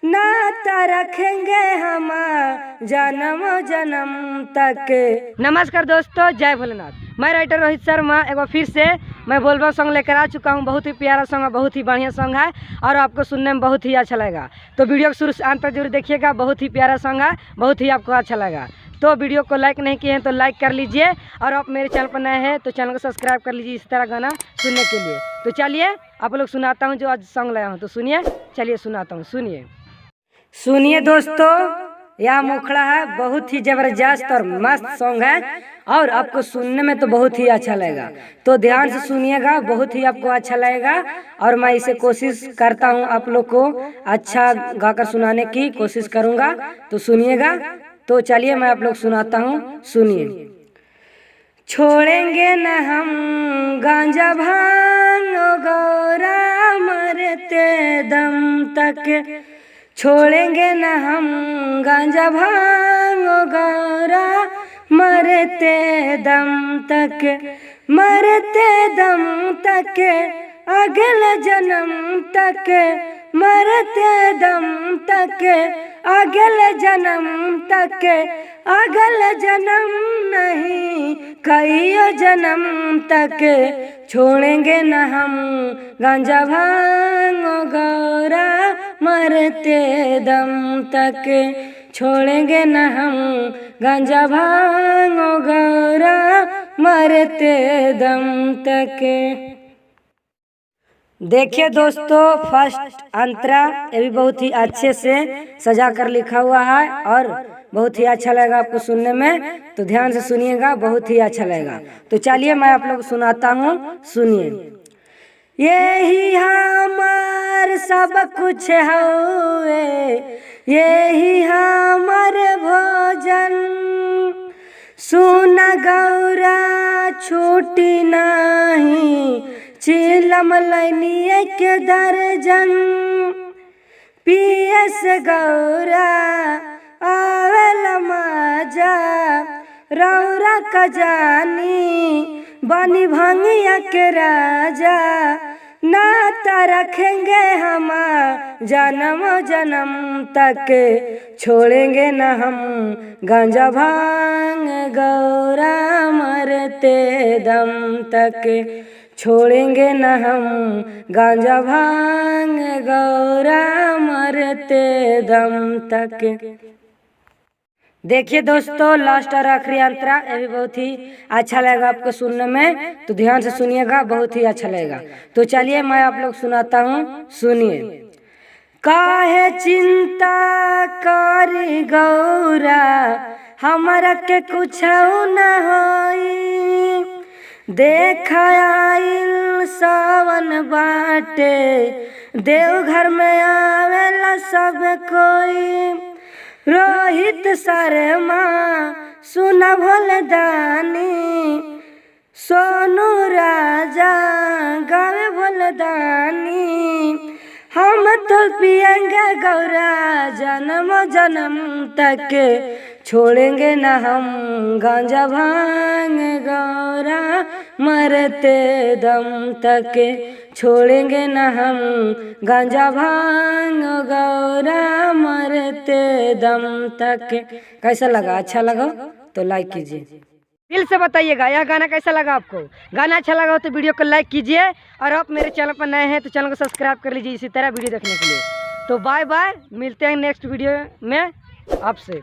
नाता रखेंगे हम जन्म जन्म तक। नमस्कार दोस्तों, जय भोलेनाथ। मैं राइटर रोहित शर्मा एक बार फिर से मैं बोलबा सॉन्ग लेकर आ चुका हूँ। बहुत ही प्यारा सॉन्ग है, बहुत ही बढ़िया सॉन्ग है और आपको सुनने में बहुत ही अच्छा लगेगा। तो वीडियो को शुरू से अंत तक जरूर देखिएगा। बहुत ही प्यारा सॉन्ग है, बहुत ही आपको अच्छा लगेगा। तो वीडियो को लाइक नहीं किए हैं तो लाइक कर लीजिए और आप मेरे चैनल पर नए हैं तो चैनल को सब्सक्राइब कर लीजिए इस तरह गाना सुनने के लिए। तो चलिए आप लोग सुनाता हूँ जो आज सॉन्ग लाया हूँ, तो सुनिए। चलिए सुनाता हूँ, सुनिए दोस्तों। यह मुखड़ा है, बहुत ही जबरदस्त और मस्त सॉन्ग है और आपको सुनने में तो बहुत ही अच्छा लगेगा। तो ध्यान से सुनिएगा, बहुत ही आपको अच्छा लगेगा और मैं इसे कोशिश करता हूँ आप लोग को अच्छा गाकर सुनाने की कोशिश करूँगा। तो सुनिएगा। तो चलिए मैं आप लोग सुनाता हूँ, सुनिए। छोड़ेंगे न हम गांजा भांग गौरा मरते दम तक। छोड़ेंगे न हम गांजा भांग गौरा मरते दम तक। मरते दम तक अगले जन्म तक। मरते दम तक अगले जन्म तक। अगले जन्म नहीं कई जन्म तक। छोड़ेंगे न हम गांजा भांग गौरा मरते दम तक। छोड़ेंगे न हम गांजा भांग गौरा मरते दम तक। देखिए दोस्तों, फर्स्ट अंतरा ये भी बहुत ही अच्छे से सजा कर लिखा हुआ है और बहुत ही अच्छा लगेगा आपको सुनने में। तो ध्यान से सुनिएगा, बहुत ही अच्छा लगेगा। तो चलिए मैं आप लोग सुनाता हूँ, सुनिए। यही हमार सब कुछ है, यही हमार भोजन। सुना गौरा छूटी नहीं, चिलम लैनी के दर्जन। पियस गौरा आवेल मजा, रौरा कजानी बनी भंगिया के राजा। नाता रखेंगे हम जन्म जन्म तक। छोड़ेंगे न हम गांजा भांग गौरा मरते दम तक। छोड़ेंगे न हम गांजा भांग गौरा मरते दम तक। देखिए दोस्तों, लास्ट और आखिरी अंतरा ये भी बहुत ही अच्छा लगेगा आपको सुनने में। तो ध्यान से सुनिएगा, बहुत ही अच्छा लगेगा। तो चलिए मैं आप लोग सुनाता हूँ, सुनिए। काहे चिंता करी गौरा हमारा के कुछ न होई। देखा आइल सावन बाटे, देवघर में आवेला सब कोई। रोहित शर्मा सुना भोलदानी, सोनू राजा गावे भोलदानी। हम तो पिएंगे गौरा जन्म जन्म तक। छोड़ेंगे न हम गांजा भांग गौरा मरते दम तक। छोड़ेंगे न हम गांजा भांग गौरा मरते दम तक। कैसा लगा? अच्छा लगा तो लाइक कीजिए। दिल से बताइएगा यह गाना कैसा लगा आपको। गाना अच्छा लगा हो तो वीडियो को लाइक कीजिए और आप मेरे चैनल पर नए हैं तो चैनल को सब्सक्राइब कर लीजिए इसी तरह वीडियो देखने के लिए। तो बाय बाय, मिलते हैं नेक्स्ट वीडियो में आपसे।